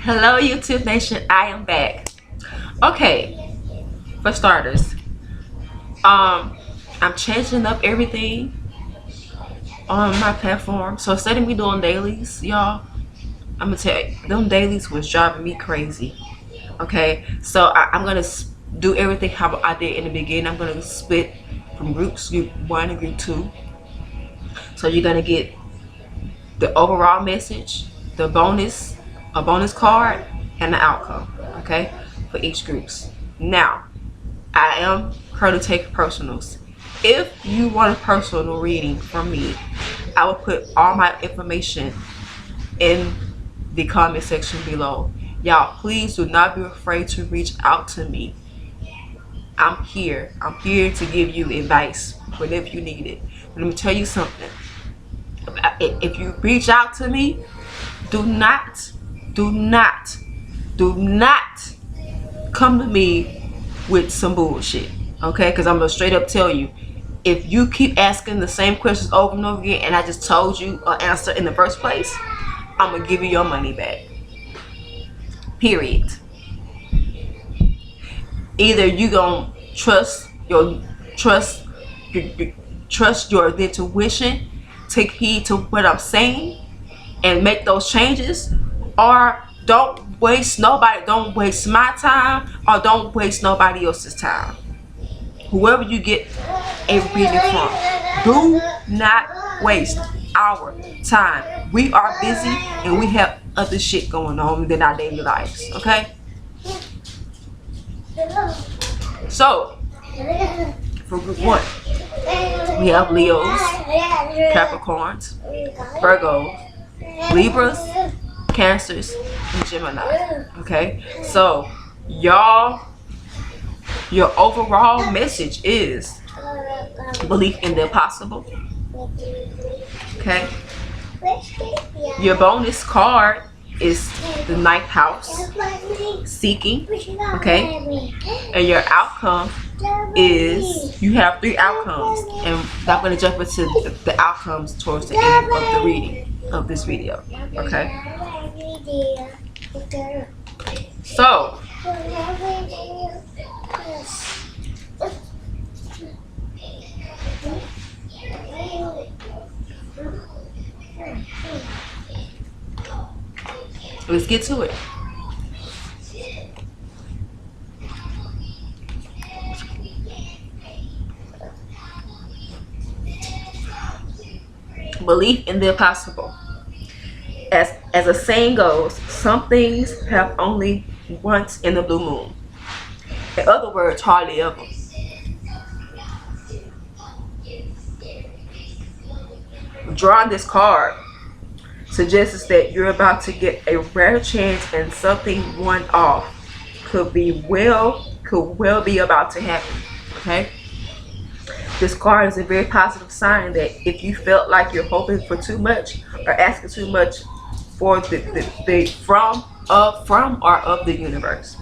Hello YouTube Nation, I am back. Okay, for starters, I'm changing up everything on my platform. So instead of me doing dailies, y'all, I'm gonna tell you, them dailies was driving me crazy. Okay, so I'm gonna do everything how I did in the beginning. I'm gonna split from group 1 and group 2. So you're gonna get the overall message, the bonus, a bonus card, and the outcome. Okay, for each groups. Now, I am currently taking personals. If you want a personal reading from me, I will put all my information in the comment section below. Y'all, please do not be afraid to reach out to me. I'm here. I'm here to give you advice whenever you need it. Let me tell you something. If you reach out to me, do not come to me with some bullshit. Okay? Because I'm gonna straight up tell you, if you keep asking the same questions over and over again and I just told you an answer in the first place, I'm gonna give you your money back. Period. Either you gonna trust your intuition, take heed to what I'm saying and make those changes, or don't waste my time, or don't waste nobody else's time. Whoever you get a reading from, do not waste our time. We are busy and we have other shit going on than our daily lives. Okay, so for group 1, we have Leos, Capricorns, Virgos, Libras, Cancers, and Gemini. Okay, so y'all, your overall message is belief in the impossible. Okay, your bonus card is the 9th house, seeking. Okay, and your outcome is, you have 3 outcomes, and I'm going to jump into the outcomes towards the end of the reading of this video. Okay, so let's get to it. Belief in the impossible. As a saying goes, some things have only once in the blue moon. In other words, hardly ever. Drawing this card suggests that you're about to get a rare chance and something one-off could well be about to happen. Okay, this card is a very positive sign that if you felt like you're hoping for too much or asking too much for from or of the universe,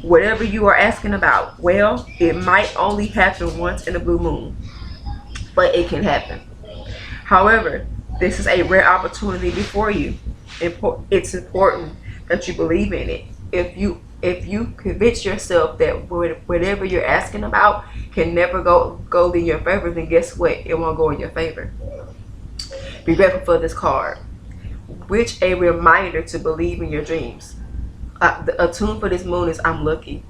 whatever you are asking about, well, it might only happen once in a blue moon, but it can happen. However, this is a rare opportunity before you. It's important that you believe in it. If you convince yourself that whatever you're asking about can never go in your favor, then guess what? It won't go in your favor. Be grateful for this card, which a reminder to believe in your dreams. A tune for this moon is I'm lucky.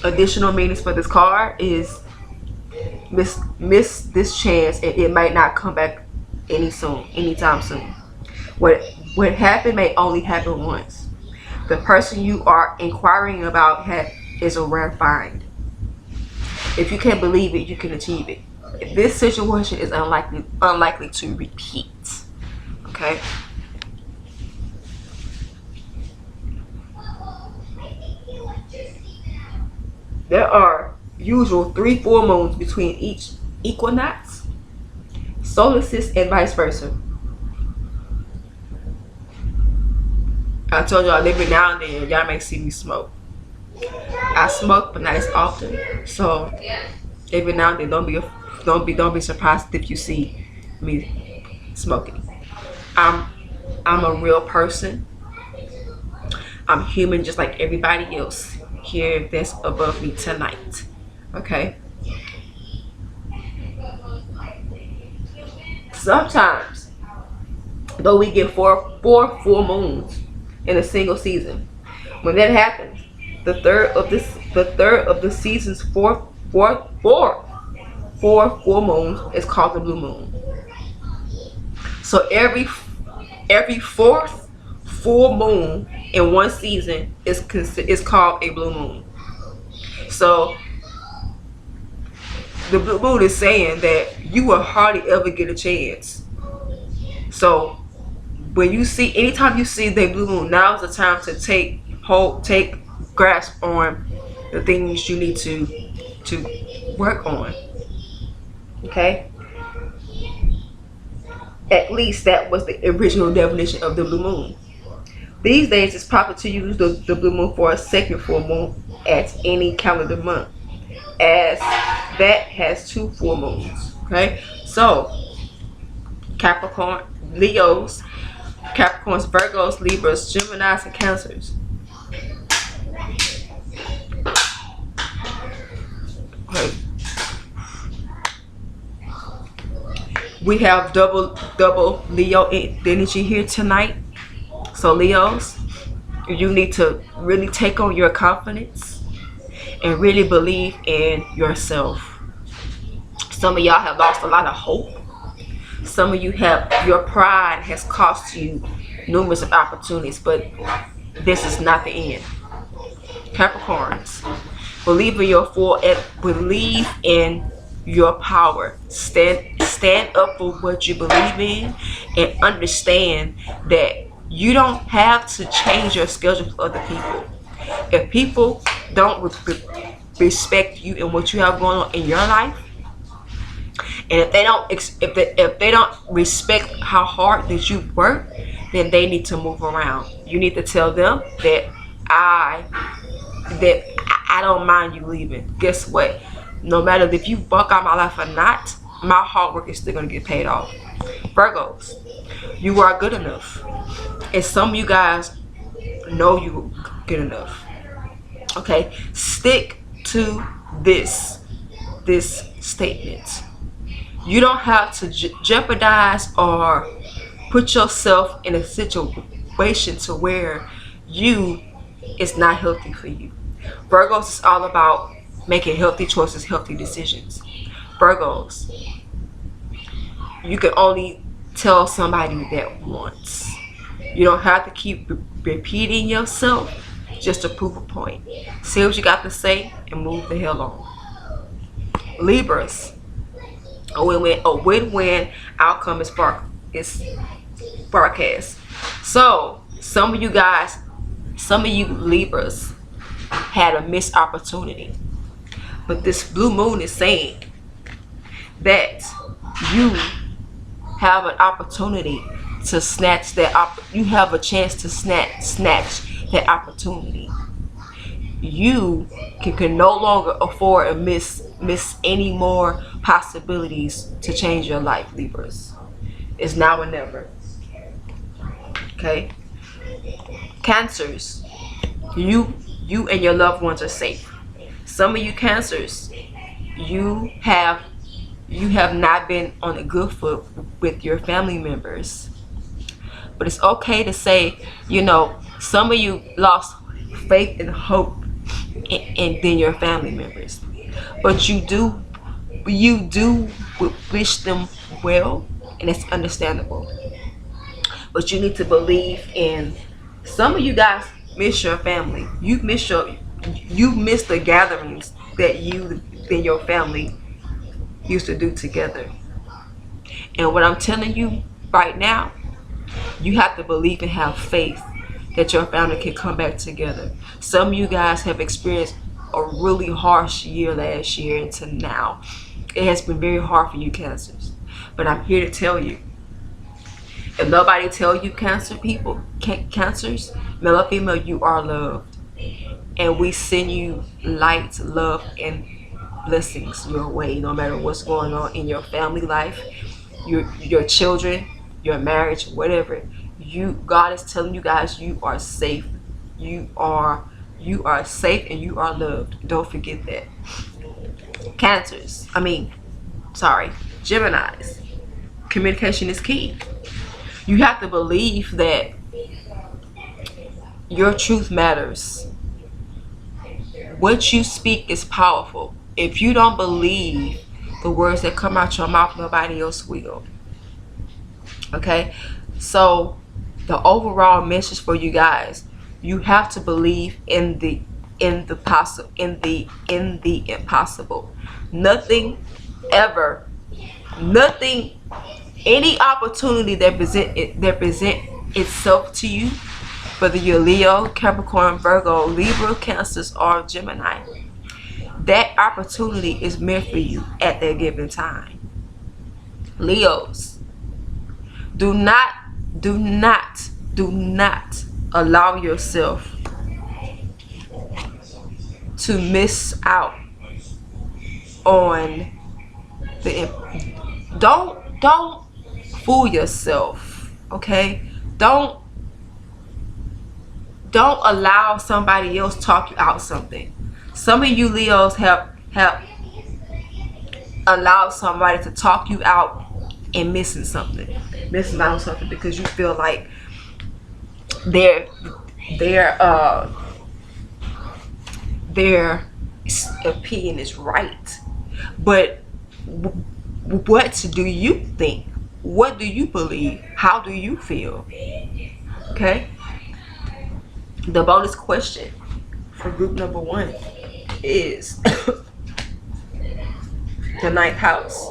Additional meanings for this card is miss this chance and it might not come back anytime soon. What happened may only happen once. The person you are inquiring about is a rare find. If you can believe it, you can achieve it. This situation is unlikely to repeat. Okay. There are usual 3 full moons between each equinox, solstice, and vice versa. I told y'all every now and then y'all may see me smoke. I smoke, but not as often. So every now and then, don't be don't be surprised if you see me smoking. I'm I'm a real person. I'm human just like everybody else here that's above me tonight. Okay? Sometimes, though, we get four full moons in a single season. When that happens, the third of the season's four full moons is called the blue moon. So every fourth full moon in one season is called a blue moon. So the blue moon is saying that you will hardly ever get a chance. So anytime you see the blue moon, now is the time to take grasp on the things you need to work on. Okay? At least that was the original definition of the blue moon. These days, it's proper to use the blue moon for a second full moon at any calendar month, as that has two full moons. Okay? So, Capricorn, Leos, Capricorns, Virgos, Libras, Geminis, and Cancers. Okay. We have double Leo energy here tonight. So Leos, you need to really take on your confidence and really believe in yourself. Some of y'all have lost a lot of hope. Some of you your pride has cost you numerous of opportunities, but this is not the end. Capricorns, believe in your power. Stand up for what you believe in, and understand that you don't have to change your schedule for other people. If people don't respect you and what you have going on in your life, and if they don't respect how hard that you work, then they need to move around. You need to tell them that I don't mind you leaving. Guess what? No matter if you buck out my life or not, my hard work is still gonna get paid off. Virgos, you are good enough. And some of you guys know you good enough. Okay? Stick to this statement. You don't have to jeopardize or put yourself in a situation to where it's not healthy for you. Virgos is all about making healthy choices, healthy decisions. Virgos, you can only tell somebody that once. You don't have to keep repeating yourself just to prove a point. Say what you got to say and move the hell on. Libras, a win-win outcome is broadcast. So some of you Libras had a missed opportunity, but this blue moon is saying that you have an opportunity to snatch that you have a chance to snatch that opportunity. You can no longer afford to miss any more possibilities to change your life, Libras. It's now or never. Okay? Cancers, you and your loved ones are safe. Some of you Cancers, you have not been on a good foot with your family members. But it's okay to say, some of you lost faith and hope in your family members. But you do wish them well, and it's understandable. But you need to believe in. Some of you guys miss your family. You miss the gatherings that you and your family used to do together. And what I'm telling you right now, you have to believe and have faith that your family can come back together. Some of you guys have experienced a really harsh year last year into now. It has been very hard for you Cancers. But I'm here to tell you, if nobody tell you Cancers, male or female, you are loved. And we send you light, love, and blessings your way, no matter what's going on in your family life, your children, your marriage, whatever. God is telling you guys you are safe. You are safe and you are loved. Don't forget that. Geminis. Communication is key. You have to believe that your truth matters. What you speak is powerful. If you don't believe the words that come out your mouth, nobody else will. Okay? So the overall message for you guys, you have to believe in the impossible. Nothing ever, nothing, any opportunity that present itself to you, whether you're Leo, Capricorn, Virgo, Libra, Cancers, or Gemini, that opportunity is meant for you at that given time. Leos, do not allow yourself to miss out on don't fool yourself, okay? Don't allow somebody else talk you out something. Some of you Leos have allowed somebody to talk you out and missing out on something because you feel like their opinion is right. But what do you think? What do you believe? How do you feel? Okay? The bonus question for group number 1 is the 9th house.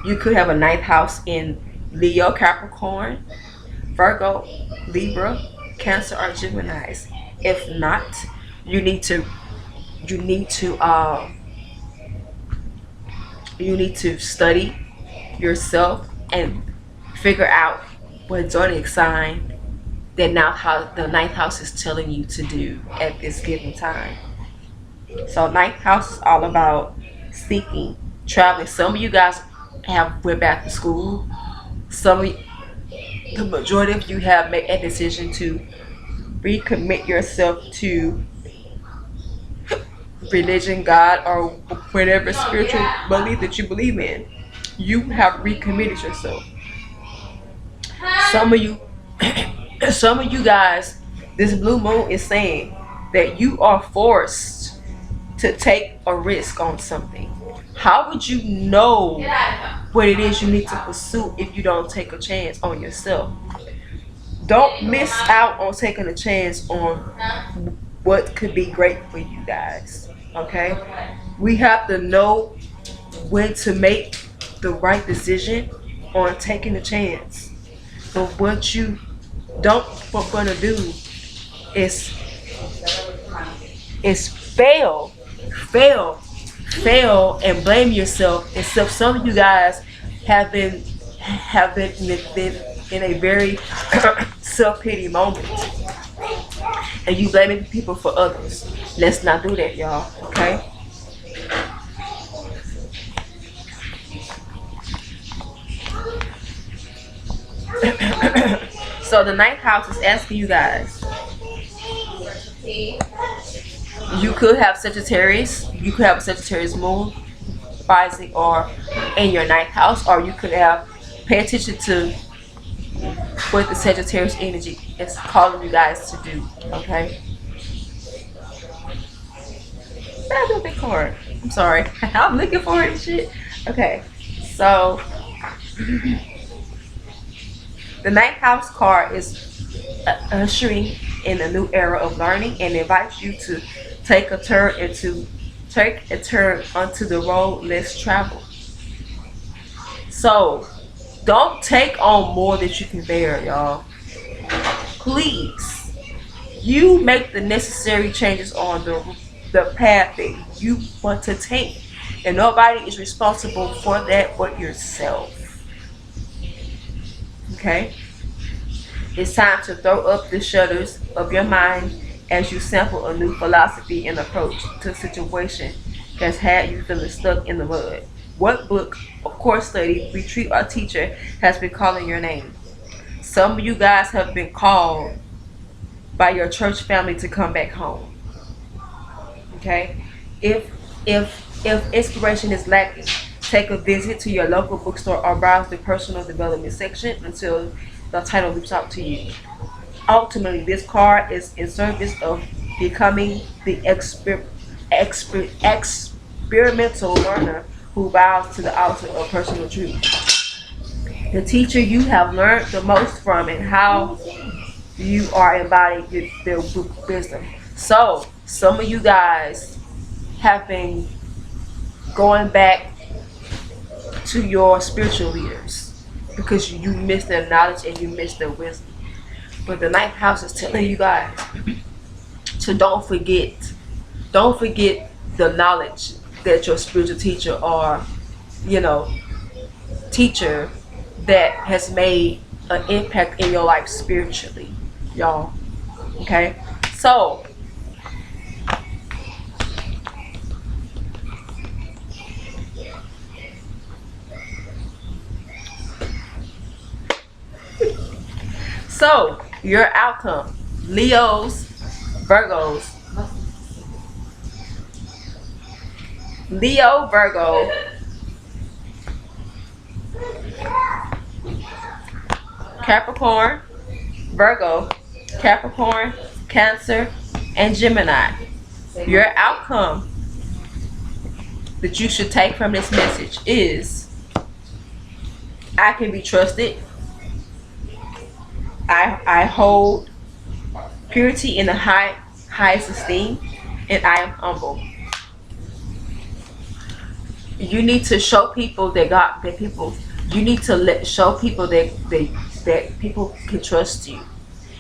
You could have a 9th house in Leo, Capricorn, Virgo, Libra, Cancer, or Geminis. If not, you need to study yourself and figure out what zodiac sign that the 9th house is telling you to do at this given time. So 9th house is all about seeking, traveling. Some of you guys went back to school. The majority of you have made a decision to recommit yourself to religion, God, or whatever spiritual belief that you believe in. You have recommitted yourself. Some of you guys, this blue moon is saying that you are forced to take a risk on something. How would you know what it is you need to pursue if you don't take a chance on yourself? Don't miss out on taking a chance on what could be great for you guys. Okay? We have to know when to make the right decision on taking a chance. But what you don't want to do is fail and blame yourself. Except some of you guys have been in a very self-pity moment, and you blaming people for others. Let's not do that, y'all. Okay? So the 9th house is asking you guys. You could have Sagittarius. You could have a Sagittarius moon rising or in your 9th house, or you could have pay attention to what the Sagittarius energy is calling you guys to do. Okay. That's a big card. I'm sorry. I'm looking for it and shit. Okay. So the 9th house card is ushering in a new era of learning and invites you to take a turn onto the road less traveled. So don't take on more than you can bear, y'all. Please, you make the necessary changes on the path that you want to take, and nobody is responsible for that but yourself. Okay? It's time to throw up the shutters of your mind as you sample a new philosophy and approach to a situation has had you feeling stuck in the mud? What book, or course study, retreat, or teacher has been calling your name? Some of you guys have been called by your church family to come back home. Okay? If if inspiration is lacking, take a visit to your local bookstore or browse the personal development section until the title leaps out to you. Ultimately, this card is in service of becoming the experimental learner who bows to the altar of personal truth. The teacher you have learned the most from, and how you are embodying their wisdom. So, some of you guys have been going back to your spiritual leaders because you missed their knowledge and you missed their wisdom. But the ninth house is telling you guys to don't forget the knowledge that your spiritual teacher or, teacher that has made an impact in your life spiritually, y'all. Okay? So, your outcome, Leos, Virgos, Leo, Virgo, Capricorn, Virgo, Capricorn, Cancer, and Gemini. Your outcome that you should take from this message is: I can be trusted. I hold purity in the highest esteem, and I am humble. You need to show people you need to show people that people can trust you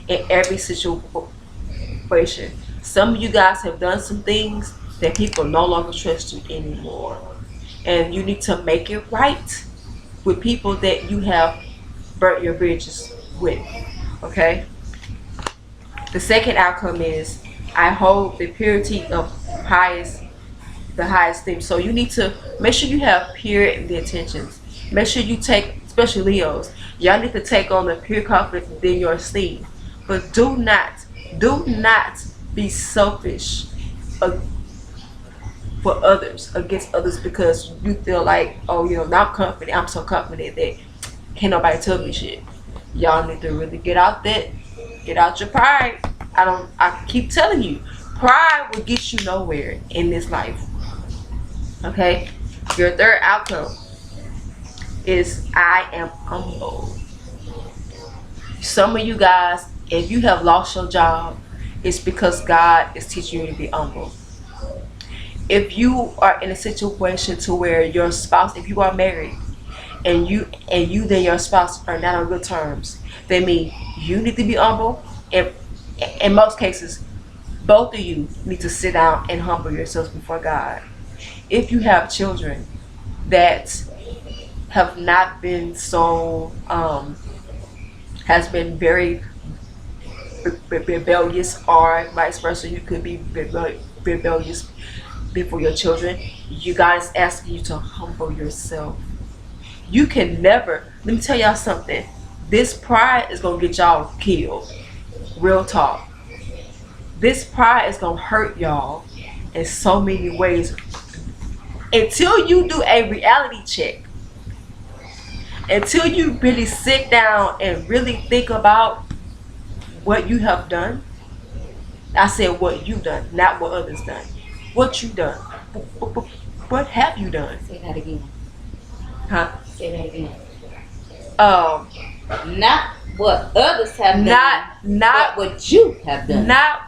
in every situation. Some of you guys have done some things that people no longer trust you anymore, and you need to make it right with people that you have burnt your bridges with. Okay? The second outcome is: I hold the purity of the highest thing. So you need to make sure you have pure intentions. Make sure you take, especially Leos, y'all need to take on the pure confidence within your esteem. But do not be selfish for others, against others, because you feel like, oh, now I'm so confident that can't nobody tell me shit. Y'all need to really get out your pride. I keep telling you, pride will get you nowhere in this life. Okay? Your third outcome is: I am humble. Some of you guys, if you have lost your job, it's because God is teaching you to be humble. If you are in a situation to where your spouse, if you are married, and you and your spouse are not on good terms, that means you need to be humble. And in most cases, both of you need to sit down and humble yourselves before God. If you have children that have not been so has been very rebellious, or vice versa, you could be rebellious before your children, you guys ask you to humble yourself. You can never, let me tell y'all something, this pride is gonna get y'all killed. Real talk. This pride is gonna hurt y'all in so many ways until you do a reality check. Until you really sit down and really think about what you have done. I said what you done, not what others done. What you done. What have you done? Say that again. Huh? Say that again. Not what others have done. Not what you have done. Not.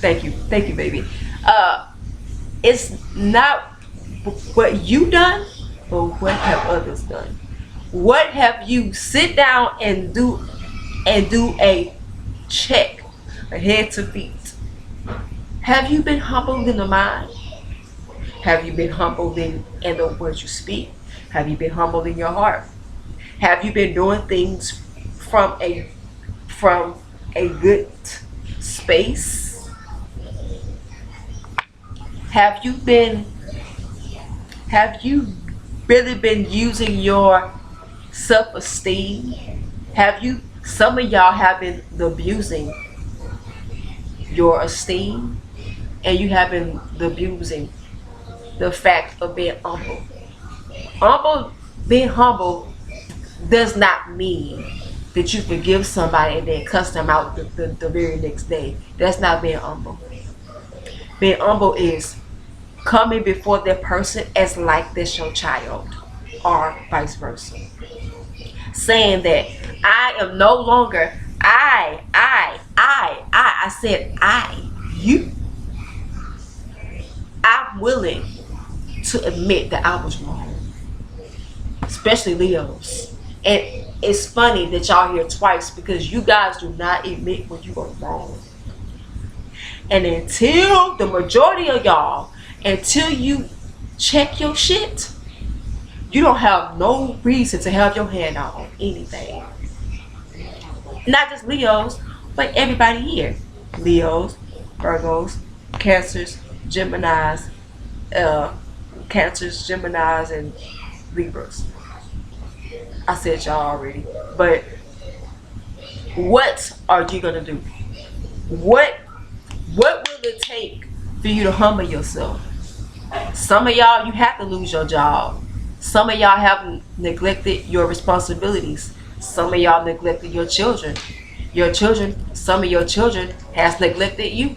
Thank you, baby. It's not what you done, but what have others done. What have you sit down and do a check, a head to feet? Have you been humbled in the mind? Have you been humbled in the words you speak? Have you been humbled in your heart? Have you been doing things from a good space? Have you been Have you really been using your self-esteem? Some of y'all have been abusing your esteem, and you have been abusing the fact of being humble. Being humble does not mean that you forgive somebody and then cuss them out the very next day. That's not being humble. Being humble is coming before that person as like this your child, or vice versa. Saying that I am no longer I said you. I'm willing to admit that I was wrong. Especially Leos. And it's funny that y'all here twice, because you guys do not admit when you are wrong. And until the majority of y'all, until you check your shit, you don't have no reason to have your hand out on anything. Not just Leos, but everybody here. Leos, Virgos, Cancers, Geminis, Cancers, Geminis, and Libras. I said y'all already. But what are you gonna do? What will it take for you to humble yourself? Some of y'all, you have to lose your job. Some of y'all have neglected your responsibilities. Some of y'all neglected your children. Some of your children has neglected you.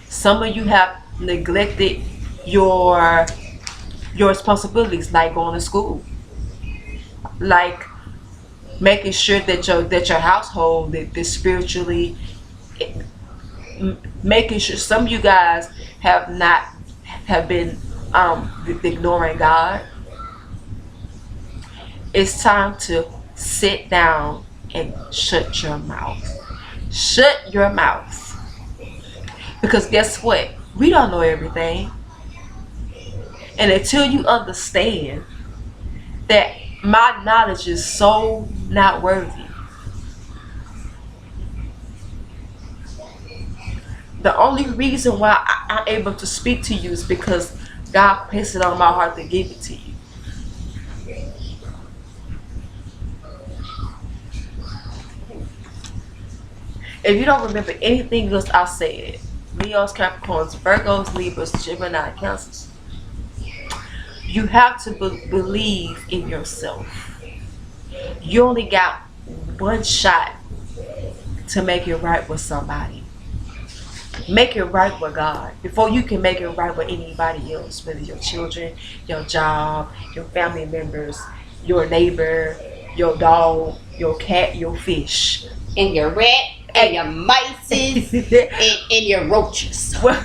Some of you have neglected your responsibilities, like going to school, like making sure that your household that spiritually, making sure. Some of you guys have been ignoring God. It's time to sit down and shut your mouth. Shut your mouth. Because guess what? We don't know everything. And until you understand that my knowledge is so not worthy, the only reason why I'm able to speak to you is because God placed it on my heart to give it to you. If you don't remember anything else I said, Leos, Capricorns, Virgos, Libras, Gemini, Cancers, you have to believe in yourself. You only got one shot to make it right with somebody. Make it right with God before you can make it right with anybody else, whether your children, your job, your family members, your neighbor, your dog, your cat, your fish, and your rat, and your mice, and your roaches. Well,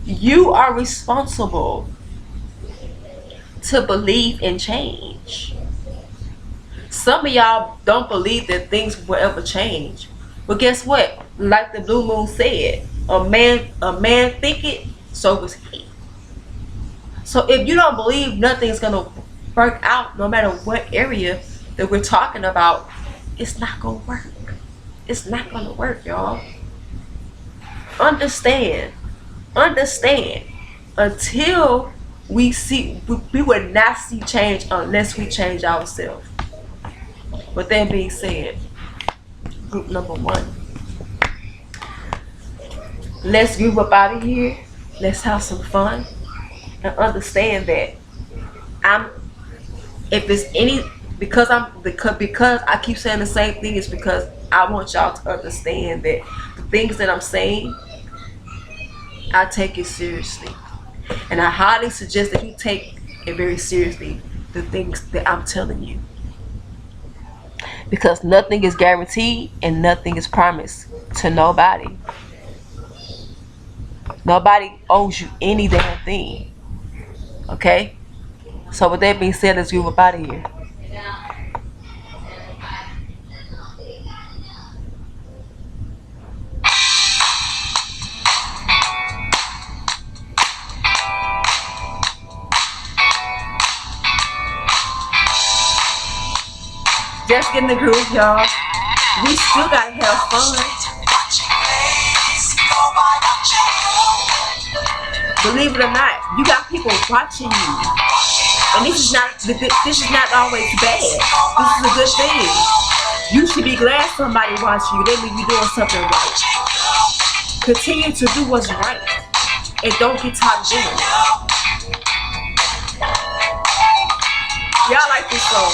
you are responsible to believe in change. Some of y'all don't believe that things will ever change. But guess what? Like the Blue Moon said, a man think it, so was he. So if you don't believe nothing's gonna work out, no matter what area that we're talking about, it's not gonna work. It's not gonna work, y'all. Understand. Until we see, we will not see change unless we change ourselves. With that being said, group number 1, let's group up out of here. Let's have some fun and understand that because I keep saying the same thing, is because I want y'all to understand that the things that I'm saying, I take it seriously. And I highly suggest that you take it very seriously, the things that I'm telling you. Because nothing is guaranteed and nothing is promised to nobody. Nobody owes you any damn thing. Okay? So with that being said, let's move up out of here. Just get in the groove, y'all. We still gotta have fun. Believe it or not, you got people watching you, and this is not always bad. This is a good thing. You should be glad somebody watching you. They mean you're doing something right. Continue to do what's right, and don't get tired of doing it. Y'all like this song?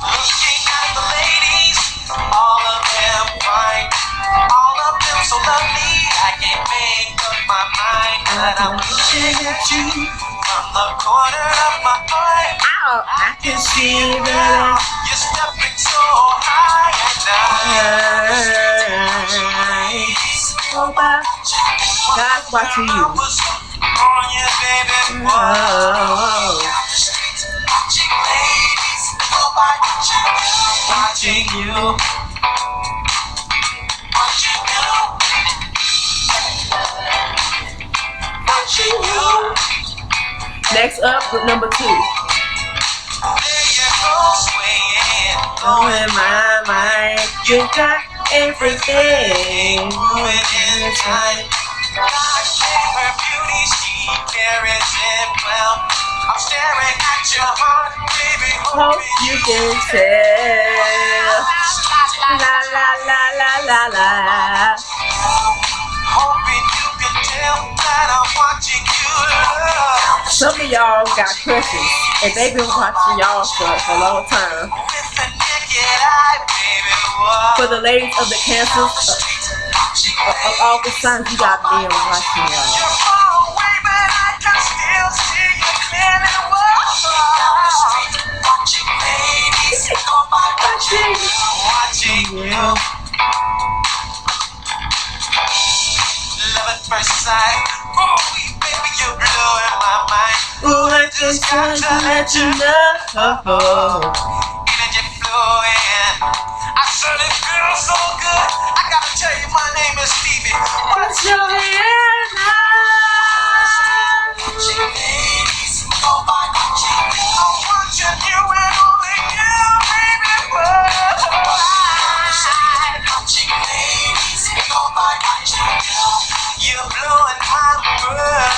Looking at the ladies, all of them fine, all of them so lovely, I can't make up my mind. And I'm looking at you from the corner of my eye. Ow, I can see that you're stepping so high and God's watching you. On you, baby. Whoa. Watching you. Watching you. Next up, group number 2. There you go, swaying. Oh, in my mind, you got everything. Moving in time. God gave her beauty, she carries it well. I'm staring at your heart, baby. Hope you can tell. La la la la la la. Hoping you can tell that I'm watching you love. Some of y'all got crushes, and they've been watching y'all for a long time. With the naked eye, baby, what? For the ladies of the Cancers, of all the signs, you got men watching y'all. You're far away, but I can still see you clearly. Watching ladies, oh my, watching you. Love at first sight. Oh, baby, you're blowing my mind. Ooh, I just got to let you know. Energy flowing. I said it feels so good. I gotta tell you, my name is Stevie. What's your hand? Watching ladies, oh my, I'm watching you and only you, baby. Watching ladies, oh my, you're blowing my mind.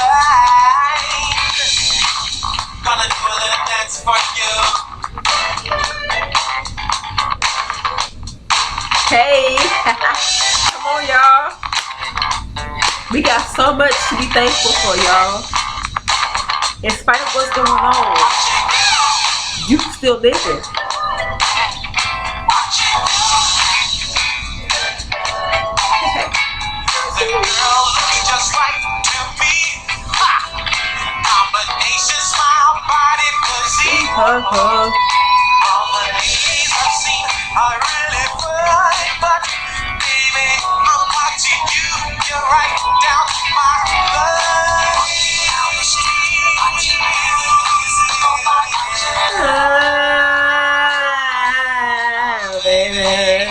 Gonna do a little dance for you. Hey, come on, y'all. We got so much to be thankful for, y'all. In spite of what's going on, you still living. The girl looks just right to me. Ha! Combination smile, body, physique. All the ladies I've seen are really fine, but baby, I'm watching you. You're right down my line. Down the street, watching you. Baby.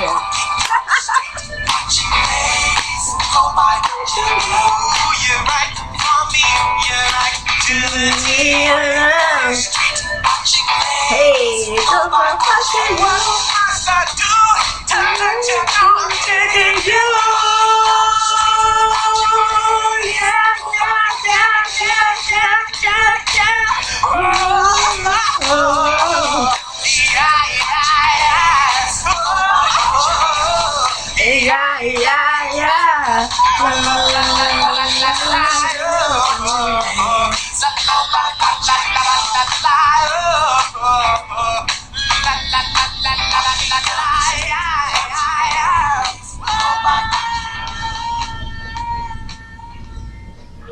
You're right for me, you're right to the Hey, come on, watching you. As I do, to let you know I'm taking you. Yeah. Oh, Yeah. La, la, la, la, la, la,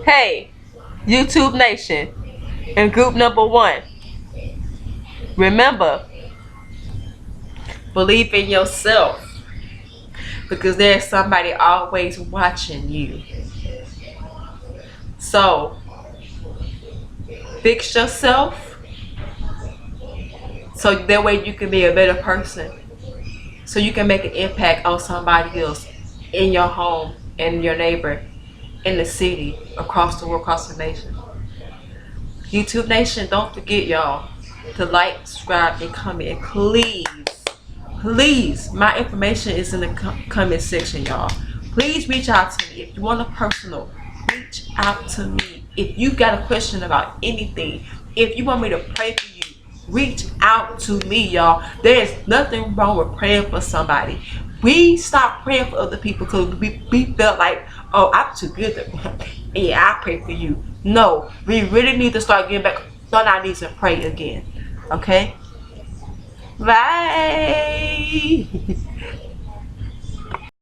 Hey, YouTube Nation, and group number 1. Remember, believe in yourself, because there's somebody always watching you. So, fix yourself, so that way you can be a better person, so you can make an impact on somebody else in your home, in your neighbor, in the city, across the world, across the nation. YouTube Nation, don't forget, y'all, to like, subscribe, and comment. And please please, my information is in the comment section, y'all. Please reach out to me if you want a personal. Reach out to me if you got a question about anything. If you want me to pray for you, reach out to me, y'all. There is nothing wrong with praying for somebody. We stopped praying for other people because we felt like, oh, I'm too good to yeah, I pray for you. No, we really need to start getting back on our knees and pray again. Okay? Bye.